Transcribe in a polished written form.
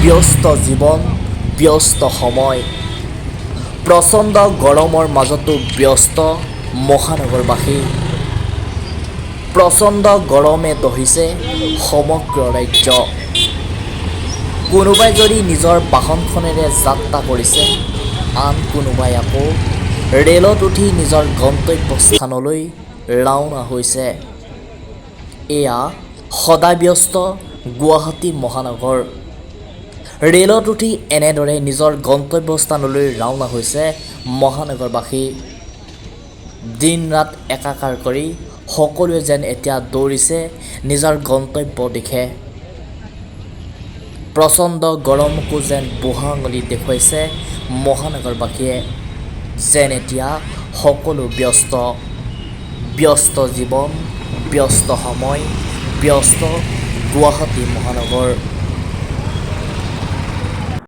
ব্যস্ত জীৱন, ব্যস্ত সময়, প্ৰচণ্ড গৰমৰ মাজতো ব্যস্ত মহানগৰবাসী। প্ৰচণ্ড গৰমে দহিছে সমগ্ৰ ৰাজ্য। কোনোবাই যদি নিজৰ বাহনখনেৰে যাত্ৰা কৰিছে, আন কোনোবাই আকৌ ৰেলত উঠি নিজৰ গন্তব্যস্থানলৈ ৰাওনা হৈছে। এয়া সদায় ব্যস্ত গুৱাহাটী মহানগৰ। ৰেলত উঠি এনেদৰে নিজৰ গন্তব্যস্থানলৈ ৰাওনা হৈছে মহানগৰবাসী। দিন ৰাত একাকাৰ কৰি সকলোৱে যেন এতিয়া দৌৰিছে নিজৰ গন্তব্য দিশে। প্ৰচণ্ড গৰমকো যেন বুঢ়া আঙুলি দেখুৱাইছে মহানগৰবাসীয়ে। যেন এতিয়া সকলো ব্যস্ত, ব্যস্ত জীৱন, ব্যস্ত সময়, ব্যস্ত গুৱাহাটী মহানগৰ।